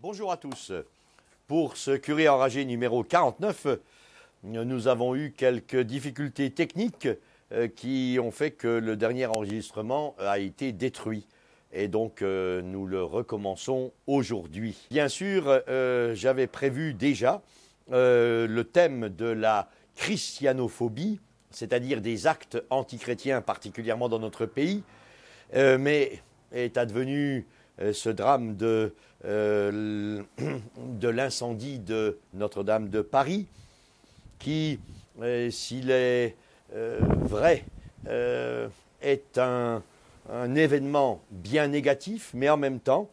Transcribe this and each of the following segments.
Bonjour à tous. Pour ce curé enragé numéro 49, nous avons eu quelques difficultés techniques qui ont fait que le dernier enregistrement a été détruit. Et donc nous le recommençons aujourd'hui. Bien sûr, j'avais prévu déjà le thème de la christianophobie, c'est-à-dire des actes antichrétiens, particulièrement dans notre pays, mais est advenu ce drame de l'incendie de Notre-Dame de Paris, qui, s'il est vrai, est un événement bien négatif, mais en même temps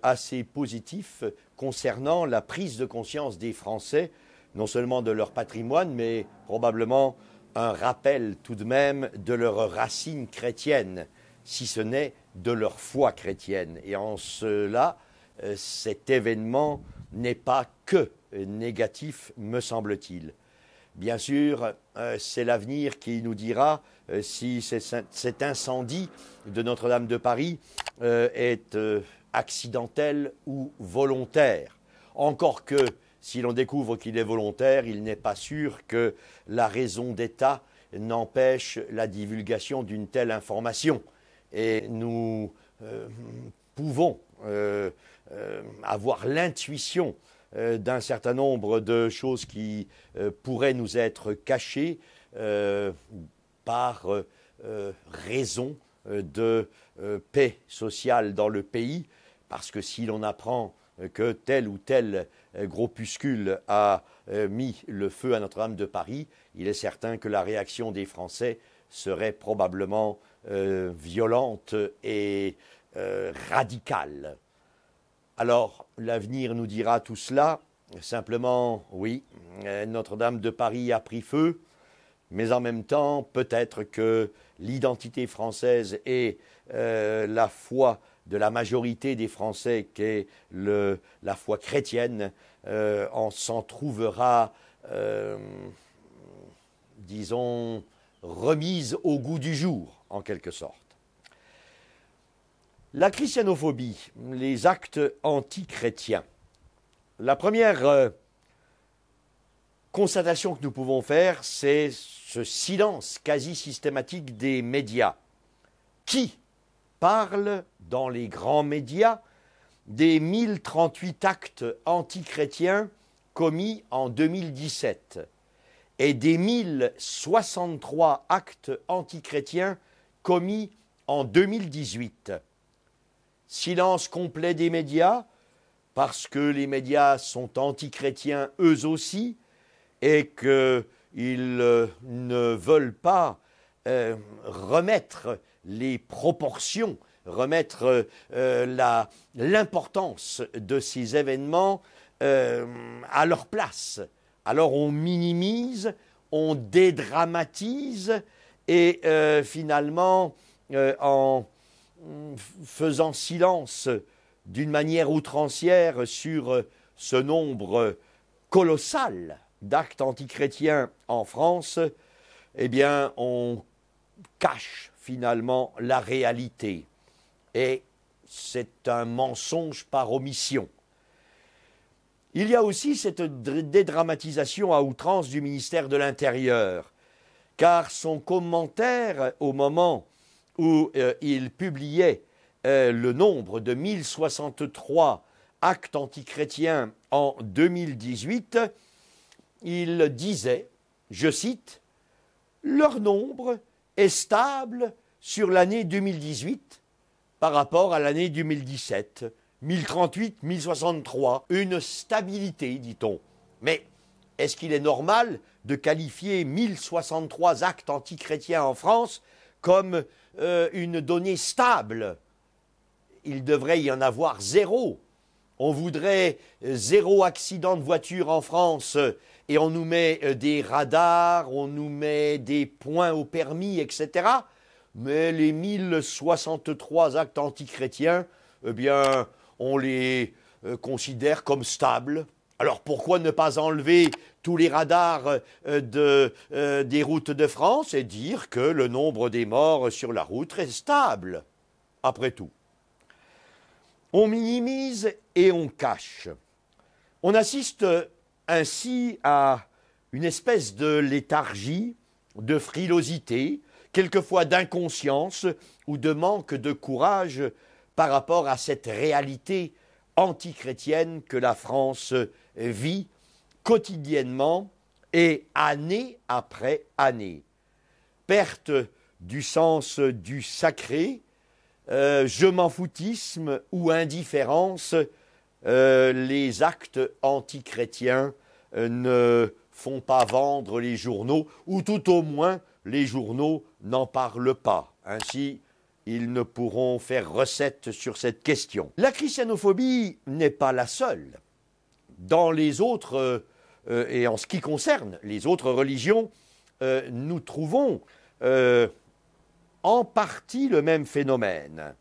assez positif concernant la prise de conscience des Français, non seulement de leur patrimoine, mais probablement un rappel tout de même de leurs racines chrétiennes, si ce n'est de leur foi chrétienne. Et en cela, cet événement n'est pas que négatif, me semble-t-il. Bien sûr, c'est l'avenir qui nous dira si cet incendie de Notre-Dame de Paris est accidentel ou volontaire. Encore que, si l'on découvre qu'il est volontaire, il n'est pas sûr que la raison d'État n'empêche la divulgation d'une telle information. Et nous pouvons avoir l'intuition d'un certain nombre de choses qui pourraient nous être cachées par raison de paix sociale dans le pays, parce que si l'on apprend que tel ou tel groupuscule a mis le feu à Notre-Dame de Paris, il est certain que la réaction des Français serait probablement violente et radicale. Alors, l'avenir nous dira tout cela. Simplement, oui, Notre-Dame de Paris a pris feu, mais en même temps, peut-être que l'identité française et la foi de la majorité des Français, qui est la foi chrétienne, s'en trouvera, disons, remise au goût du jour, en quelque sorte. La christianophobie, les actes antichrétiens. La première constatation que nous pouvons faire, c'est ce silence quasi systématique des médias. Qui parle dans les grands médias des 1038 actes antichrétiens commis en 2017 et des 1063 actes antichrétiens commis en 2018. Silence complet des médias, parce que les médias sont antichrétiens eux aussi, et qu'ils ne veulent pas remettre les proportions, remettre l'importance de ces événements à leur place. Alors on minimise, on dédramatise, et finalement, en faisant silence d'une manière outrancière sur ce nombre colossal d'actes antichrétiens en France, eh bien, on cache finalement la réalité. Et c'est un mensonge par omission. Il y a aussi cette dédramatisation à outrance du ministère de l'Intérieur, car son commentaire au moment où il publiait le nombre de 1063 actes antichrétiens en 2018, il disait, je cite, « Leur nombre est stable sur l'année 2018 par rapport à l'année 2017. 1038, 1063, une stabilité, dit-on. Mais est-ce qu'il est normal de qualifier 1063 actes antichrétiens en France comme une donnée stable? Il devrait y en avoir zéro. On voudrait zéro accident de voiture en France et on nous met des radars, on nous met des points au permis, etc. Mais les 1063 actes antichrétiens, eh bien, on les considère comme stables. Alors pourquoi ne pas enlever tous les radars des routes de France et dire que le nombre des morts sur la route est stable, après tout? On minimise et on cache. On assiste ainsi à une espèce de léthargie, de frilosité, quelquefois d'inconscience ou de manque de courage par rapport à cette réalité antichrétienne que la France vit quotidiennement et année après année. Perte du sens du sacré, je m'en foutisme ou indifférence, les actes antichrétiens ne font pas vendre les journaux, ou tout au moins les journaux n'en parlent pas. Ainsi, ils ne pourront faire recette sur cette question. La christianophobie n'est pas la seule. Dans les autres, et en ce qui concerne les autres religions, nous trouvons en partie le même phénomène.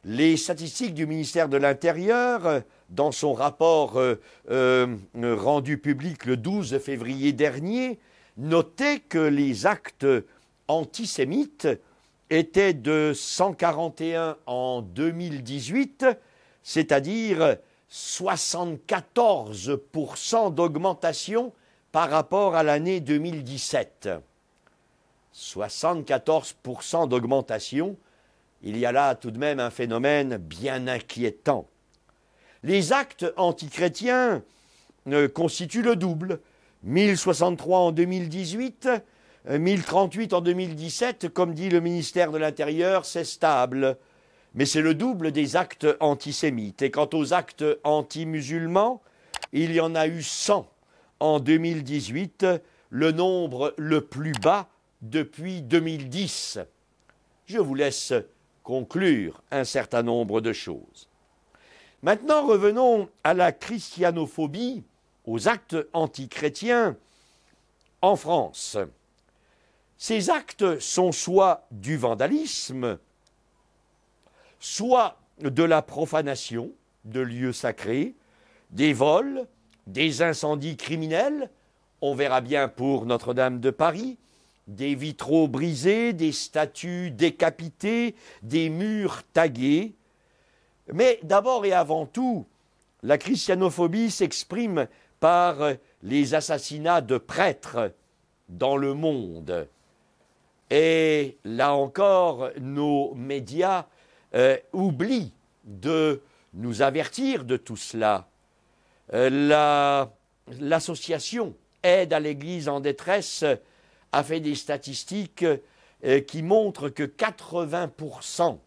Les statistiques du ministère de l'Intérieur, dans son rapport rendu public le 12 février dernier, notaient que les actes antisémites étaient de 141 en 2018, c'est-à-dire 74% d'augmentation par rapport à l'année 2017. 74% d'augmentation, il y a là tout de même un phénomène bien inquiétant. Les actes antichrétiens constituent le double. 1063 en 2018, 1038 en 2017, comme dit le ministère de l'Intérieur, c'est stable. Mais c'est le double des actes antisémites. Et quant aux actes anti-musulmans, il y en a eu 100 en 2018, le nombre le plus bas depuis 2010. Je vous laisse conclure un certain nombre de choses. Maintenant, revenons à la christianophobie, aux actes antichrétiens en France. Ces actes sont soit du vandalisme, soit de la profanation de lieux sacrés, des vols, des incendies criminels, on verra bien pour Notre-Dame de Paris, des vitraux brisés, des statues décapitées, des murs tagués. Mais d'abord et avant tout, la christianophobie s'exprime par les assassinats de prêtres dans le monde. Et là encore, nos médias oublient de nous avertir de tout cela. L'association Aide à l'Église en détresse a fait des statistiques qui montrent que 80%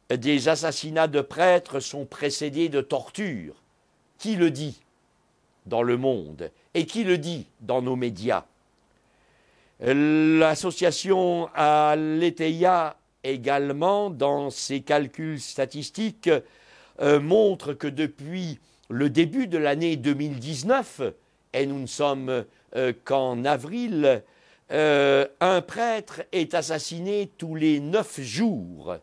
des assassinats de prêtres sont précédés de tortures. Qui le dit dans le monde et qui le dit dans nos médias? L'association Aletheia également, dans ses calculs statistiques, montre que depuis le début de l'année 2019, et nous ne sommes qu'en avril, un prêtre est assassiné tous les 9 jours.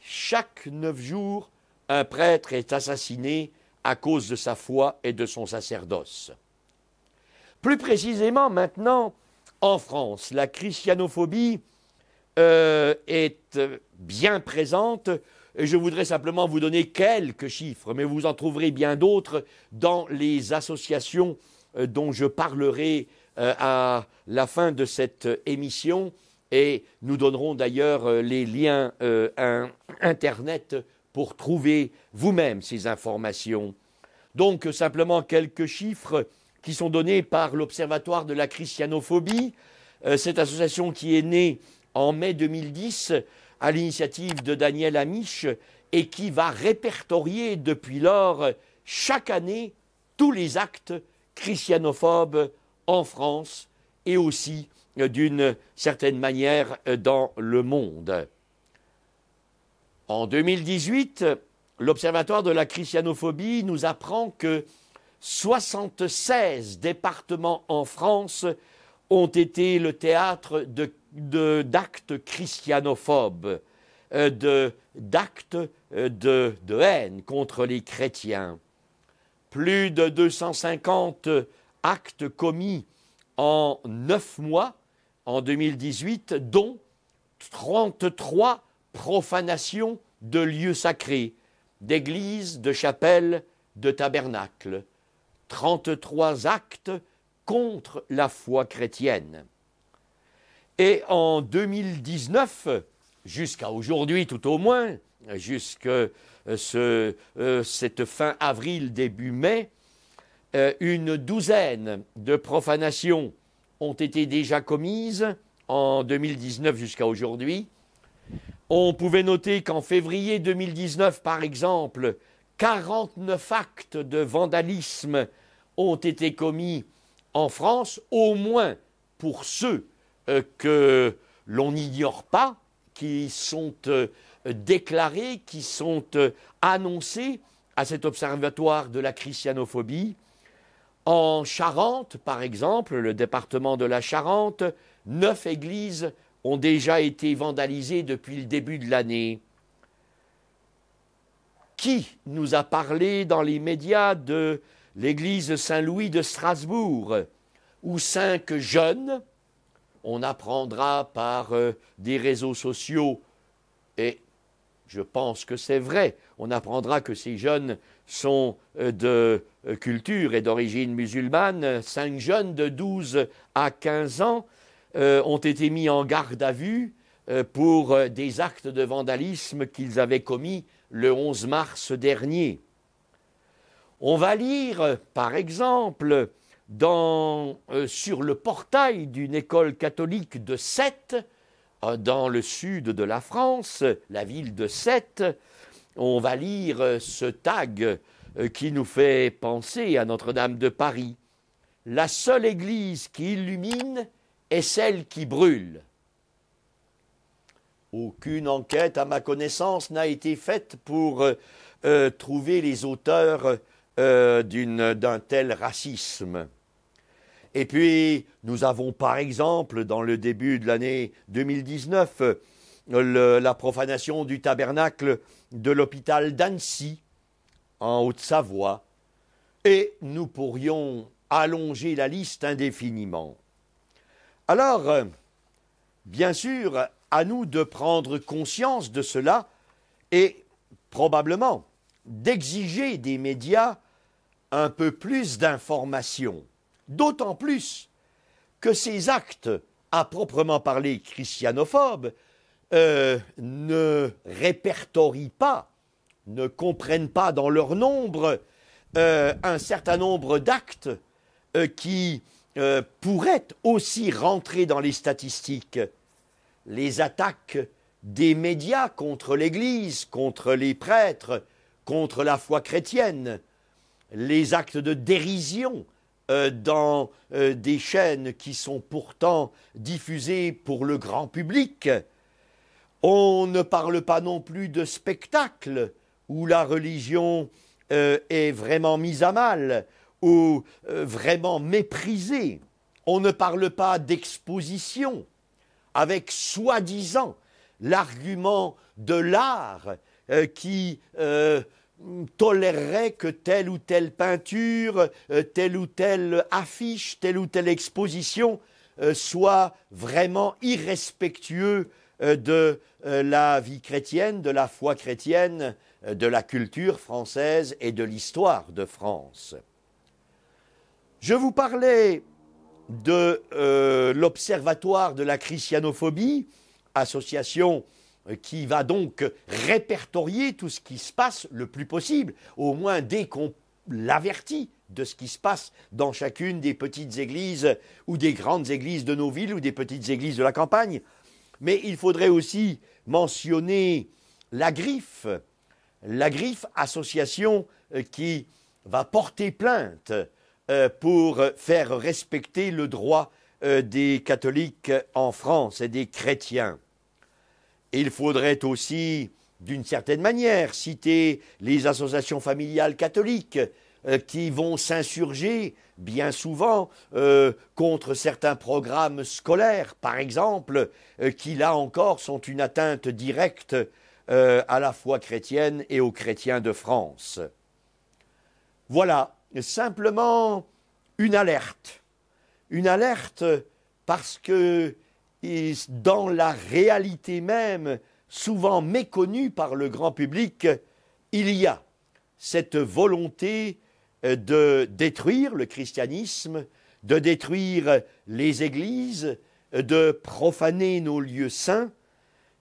Chaque 9 jours, un prêtre est assassiné à cause de sa foi et de son sacerdoce. Plus précisément maintenant, en France, la christianophobie est bien présente. Je voudrais simplement vous donner quelques chiffres, mais vous en trouverez bien d'autres dans les associations dont je parlerai à la fin de cette émission. Et nous donnerons d'ailleurs les liens Internet pour trouver vous-même ces informations. Donc simplement quelques chiffres qui sont donnés par l'Observatoire de la christianophobie, cette association qui est née en mai 2010 à l'initiative de Daniel Amiche et qui va répertorier depuis lors chaque année tous les actes christianophobes en France et aussi d'une certaine manière dans le monde. En 2018, l'Observatoire de la christianophobie nous apprend que 76 départements en France ont été le théâtre d'actes christianophobes, d'actes de haine contre les chrétiens. Plus de 250 actes commis en 9 mois en 2018, dont 33 profanations de lieux sacrés, d'églises, de chapelles, de tabernacles. 33 actes contre la foi chrétienne. Et en 2019, jusqu'à aujourd'hui tout au moins, jusqu'à cette fin avril, début mai, une douzaine de profanations ont été déjà commises en 2019 jusqu'à aujourd'hui. On pouvait noter qu'en février 2019, par exemple, 49 actes de vandalisme ont été commis en France, au moins pour ceux que l'on n'ignore pas, qui sont déclarés, qui sont annoncés à cet observatoire de la christianophobie. En Charente, par exemple, le département de la Charente, 9 églises ont déjà été vandalisées depuis le début de l'année. Qui nous a parlé dans les médias de l'église Saint-Louis de Strasbourg, où 5 jeunes, on apprendra par des réseaux sociaux, et je pense que c'est vrai, on apprendra que ces jeunes sont de culture et d'origine musulmane. 5 jeunes de 12 à 15 ans ont été mis en garde à vue pour des actes de vandalisme qu'ils avaient commis le 11 mars dernier. On va lire, par exemple, sur le portail d'une école catholique de Sète, dans le sud de la France, la ville de Sète, on va lire ce tag qui nous fait penser à Notre-Dame de Paris. La seule église qui illumine est celle qui brûle. Aucune enquête, à ma connaissance, n'a été faite pour trouver les auteurs d'un tel racisme. Et puis, nous avons par exemple, dans le début de l'année 2019, la profanation du tabernacle de l'hôpital d'Annecy, en Haute-Savoie. Et nous pourrions allonger la liste indéfiniment. Alors, bien sûr, à nous de prendre conscience de cela et probablement d'exiger des médias un peu plus d'informations. D'autant plus que ces actes, à proprement parler christianophobes, ne répertorient pas, ne comprennent pas dans leur nombre un certain nombre d'actes qui pourraient aussi rentrer dans les statistiques. Les attaques des médias contre l'Église, contre les prêtres, contre la foi chrétienne, les actes de dérision dans des chaînes qui sont pourtant diffusées pour le grand public. On ne parle pas non plus de spectacles où la religion est vraiment mise à mal ou vraiment méprisée. On ne parle pas d'exposition avec soi-disant l'argument de l'art qui tolérerait que telle ou telle peinture, telle ou telle affiche, telle ou telle exposition soit vraiment irrespectueux de la vie chrétienne, de la foi chrétienne, de la culture française et de l'histoire de France. Je vous parlais de l'Observatoire de la christianophobie, association qui va donc répertorier tout ce qui se passe le plus possible, au moins dès qu'on l'avertit de ce qui se passe dans chacune des petites églises ou des grandes églises de nos villes ou des petites églises de la campagne. Mais il faudrait aussi mentionner la Griffe association qui va porter plainte pour faire respecter le droit des catholiques en France et des chrétiens. Il faudrait aussi, d'une certaine manière, citer les associations familiales catholiques qui vont s'insurger bien souvent contre certains programmes scolaires, par exemple, qui là encore sont une atteinte directe à la foi chrétienne et aux chrétiens de France. Voilà, simplement une alerte parce que dans la réalité même, souvent méconnue par le grand public, il y a cette volonté de détruire le christianisme, de détruire les églises, de profaner nos lieux saints.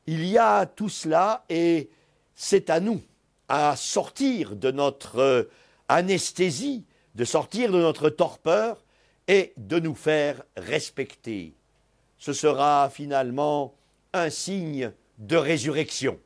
Il y a tout cela et c'est à nous à sortir de notre anesthésie, de sortir de notre torpeur et de nous faire respecter. Ce sera finalement un signe de résurrection.